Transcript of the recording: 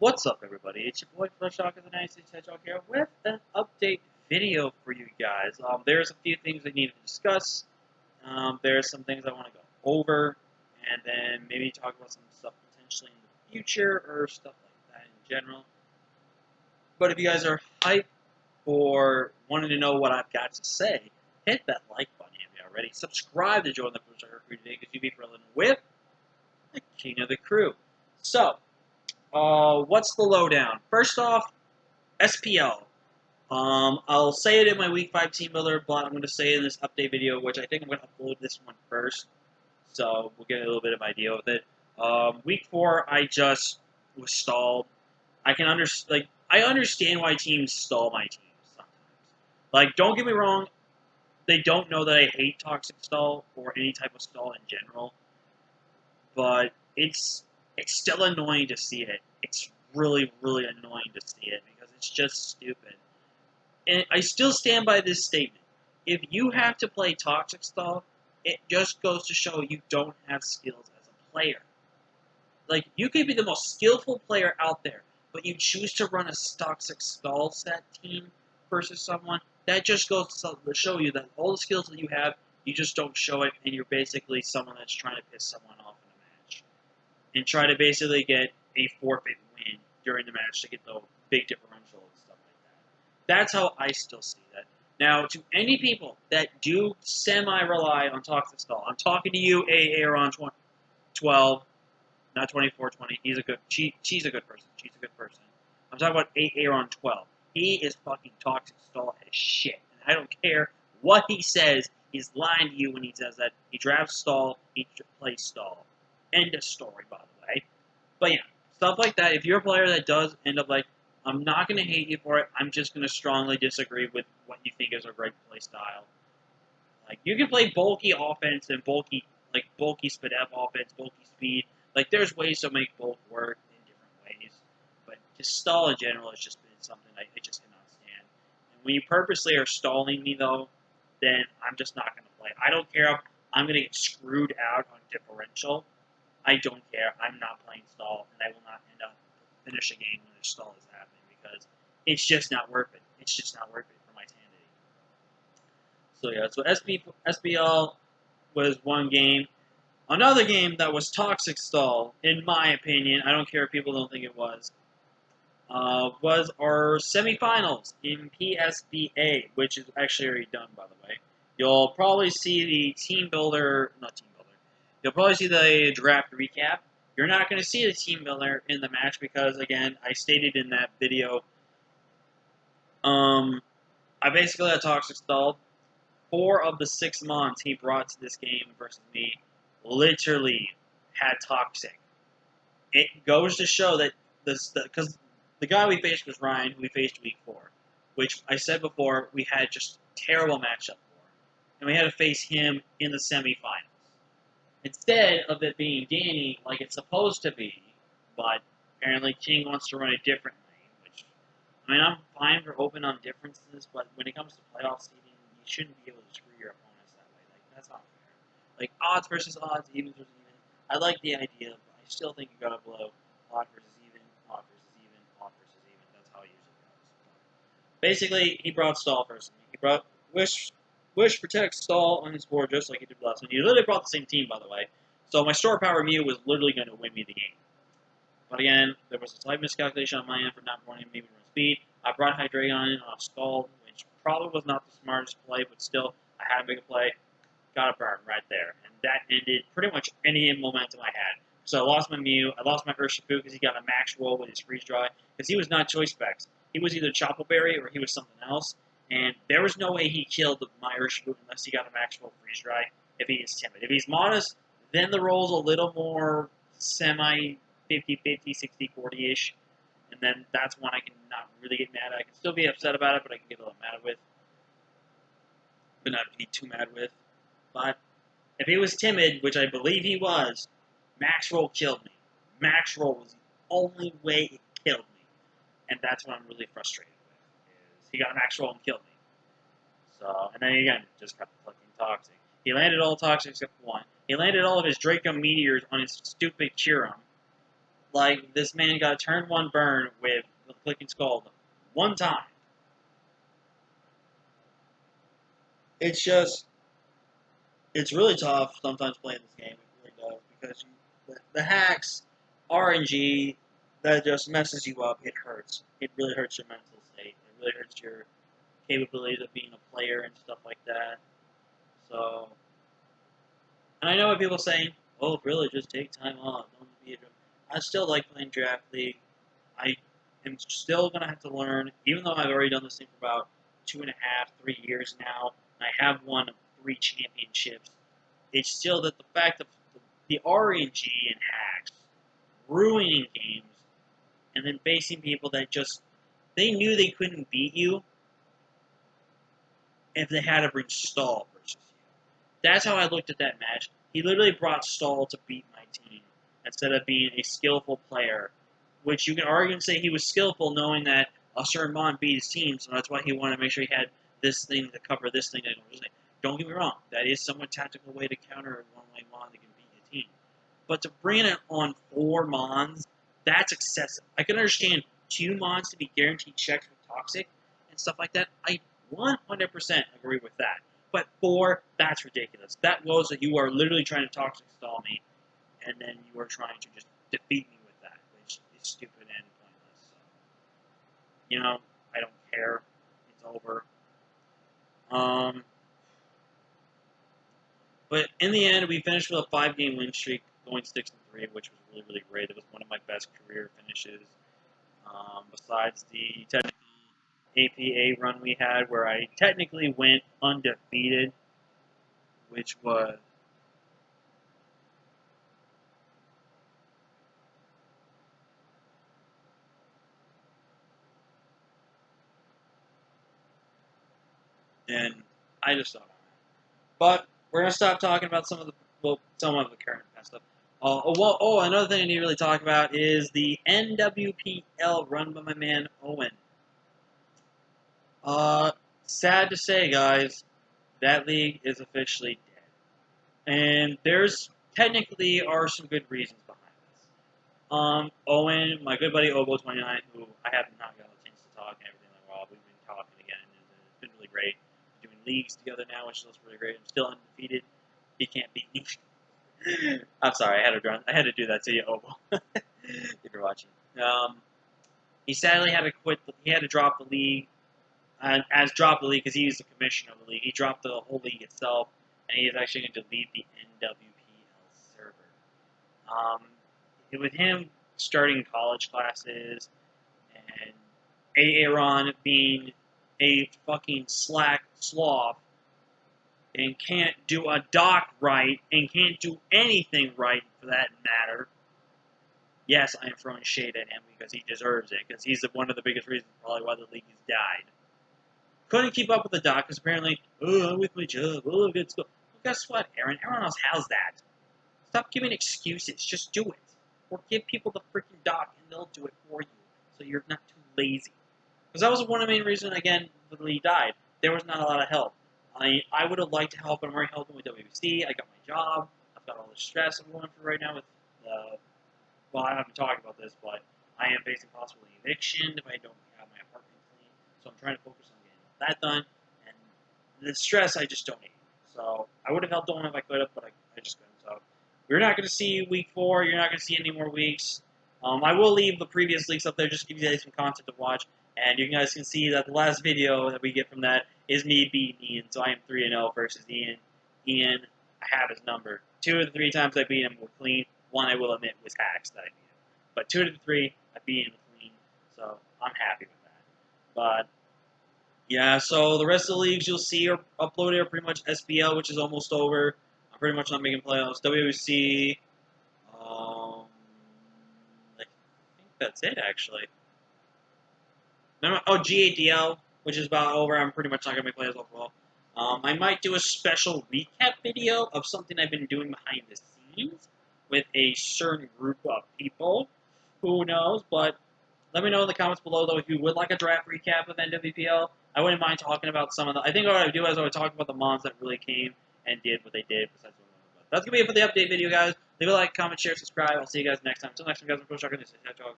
What's up, everybody? It's your boy Flesh Talk of the United States Hedgehog here with an update video for you guys. There's a few things we need to discuss. There's some things I want to go over, and then maybe talk about some stuff potentially in the future or stuff like that in general. But if you guys are hyped or wanting to know what I've got to say, hit that like button if you already. Subscribe to join the Flesh Talk crew today because you'll be thrilling with the king of the crew. So. What's the lowdown? First off, SPL. I'll say it in my Week 5 team builder, but I'm going to say it in this update video, which I think I'm going to upload this one first, so we'll get a little bit of idea with it. Week 4, I just was stalled. I understand why teams stall my teams sometimes. Like, don't get me wrong, they don't know that I hate toxic stall or any type of stall in general, but it's still annoying to see it. It's really, really annoying to see it because it's just stupid. And I still stand by this statement. If you have to play Toxic Stall, it just goes to show you don't have skills as a player. Like, you could be the most skillful player out there, but you choose to run a Toxic Stall set team versus someone, that just goes to show you that all the skills that you have, you just don't show it, and you're basically someone that's trying to piss someone off in a match. And try to basically get a forfeit win during the match to get the big differential and stuff like that. That's how I still see that. Now, to any people that do semi-rely on Toxic Stall, I'm talking to you, Aaron 12, not 24-20. She's a good person. She's a good person. I'm talking about Aaron 12. He is fucking Toxic Stall as shit. And I don't care what he says. He's lying to you when he says that. He drafts Stall. He plays Stall. End of story, by the way. But yeah, stuff like that. If you're a player that does end up like, I'm not going to hate you for it. I'm just going to strongly disagree with what you think is a great play style. Like, you can play bulky offense and bulky speed up offense, bulky speed. Like, there's ways to make both work in different ways. But just stall in general has just been something I just cannot stand. And when you purposely are stalling me, though, then I'm just not going to play. I don't care if I'm going to get screwed out on differential. I don't care. I'm not playing stall, and I will not end up finish a game when a stall is happening because it's just not worth it. It's just not worth it for my sanity. So yeah, so SPL was one game. Another game that was toxic stall, in my opinion, I don't care if people don't think it was our semifinals in PSBA, which is actually already done, by the way. You'll probably see the You'll probably see the draft recap. You're not going to see the team builder in the match because, again, I stated in that video, I basically had Toxic stalled. 4 of the 6 mons he brought to this game versus me literally had Toxic. It goes to show that because the guy we faced was Ryan, who we faced week 4, which I said before we had just terrible matchup for, and we had to face him in the semifinals. Instead of it being Danny like it's supposed to be, but apparently King wants to run a different lane, which, I mean, I'm fine for open on differences, but when it comes to playoff seeding, you shouldn't be able to screw your opponents that way. Like, that's not fair. Like, odds versus odds, evens versus even. I like the idea, but I still think you gotta blow odd versus even, odd versus even, odd versus even. That's how it usually goes. Basically, he brought Stall first. He brought Wish protects Stall on his board just like he did last one. He literally brought the same team, by the way. So my Store Power Mew was literally going to win me the game. But again, there was a slight miscalculation on my end for not wanting maybe run speed. I brought Hydreigon in on a Stall, which probably was not the smartest play, but still, I had to make a play. Got a burn right there. And that ended pretty much any momentum I had. So I lost my Mew. I lost my Urshifu because he got a max roll with his Freeze Dry. Because he was not Choice Specs. He was either Chople Berry or he was something else. And there was no way he killed my Urshifu unless he got a max roll Freeze Dry if he is timid. If he's modest, then the roll's a little more semi 50-50, 60-40-ish. And then that's when I can not really get mad. I can still be upset about it, but I can get a little mad with. But not be too mad with. But if he was timid, which I believe he was, max roll killed me. Max roll was the only way it killed me. And that's what I'm really frustrated with. Is he got a max roll and killed me. So, and then again, just kept fucking Toxic. He landed all Toxic except one. He landed all of his Draco Meteors on his stupid Kyurem. like, this man got a turn 1 burn with the clicking scald 1 time. It's just, it's really tough sometimes playing this game. It really does, because the hacks, RNG, that just messes you up. It hurts. It really hurts your mental state. It really hurts your capabilities of being a player and stuff like that. So, and I know what people are saying, oh, really, just take time off. Don't be a drum. I still like playing Draft League. I am still going to have to learn, even though I've already done this thing for about 2.5, 3 years now, and I have won 3 championships. It's still that the fact of the RNG and hacks, ruining games, and then facing people that just, they knew they couldn't beat you if they had to bring Stall versus you. That's how I looked at that match. He literally brought Stall to beat my team instead of being a skillful player, which you can argue and say he was skillful knowing that a certain Mon beat his team, so that's why he wanted to make sure he had this thing to cover this thing. Don't get me wrong, that is somewhat tactical way to counter a one-way Mon that can beat your team. But to bring it on 4 Mons, that's excessive. I can understand 2 Mons to be guaranteed checks with Toxic and stuff like that. I 100% agree with that. But 4, that's ridiculous. That was that you are literally trying to Toxic stall me, and then you are trying to just defeat me with that, which is stupid and pointless. So, you know, I don't care. It's over. But in the end, we finished with a 5-game win streak, going 6-3, which was really, really great. It was one of my best career finishes. Besides the technical APA run we had, where I technically went undefeated, which was and I just thought, but we're gonna stop talking about some of the current stuff. Another thing I need to really talk about is the NWPL run by my man Owen. Sad to say, guys, that league is officially dead, and there's technically are some good reasons behind this. Owen, my good buddy Obo29, who I have not gotten a chance to talk and everything like that. We've been talking again, and it's been really great. Doing leagues together now, which is really great. I'm still undefeated. He can't beat me. I'm sorry, I had to do that to you, Obo. If you're watching. He sadly had to quit. He had to drop the league. Drop the league because he was the commissioner of the league. He dropped the whole league itself, and he is actually going to delete the NWPL server. With him starting college classes and Aaron being a fucking slack sloth and can't do a doc right and can't do anything right for that matter. Yes, I am throwing shade at him because he deserves it, because he's one of the biggest reasons probably why the league has died. Couldn't keep up with the doc because apparently, I'm with my job, good school. Well, guess what, Aaron? Everyone else has that. Stop giving excuses. Just do it. Or give people the freaking doc and they'll do it for you, so you're not too lazy. Because that was one of the main reasons, again, the league died. There was not a lot of help. I would have liked to help, and I'm already helping with WC. I got my job. I've got all the stress I'm going through right now with, well, I haven't talked about this, but I am facing possible eviction if I don't have my apartment clean. So I'm trying to focus on getting that done. And the stress, I just don't need. So I would have helped Owen if I could have, but I just couldn't. So you're not going to see week 4. You're not going to see any more weeks. I will leave the previous leaks up there just to give you guys some content to watch. And you guys can see that the last video that we get from that is me beating Ian. So I am 3-0 versus Ian. Ian, I have his number. 2 of the 3 times I beat him were clean. 1, I will admit, was hacks that I beat him. But 2 of the 3, I beat him clean. So I'm happy with that. But yeah, so the rest of the leagues you'll see are uploaded are pretty much SPL, which is almost over. I'm pretty much not making playoffs. WC, I think that's it actually. GADL, which is about over. I'm pretty much not going to make playoffs overall. I might do a special recap video of something I've been doing behind the scenes with a certain group of people. Who knows? But let me know in the comments below, though, if you would like a draft recap of NWPL. I wouldn't mind talking about some of the... I think what I would do is I would talk about the mons that really came and did what they did. Besides, that's going to be it for the update video, guys. Leave a like, comment, share, subscribe. I'll see you guys next time. Until next time, guys, I'm Pro Shotgun. Hedgehog.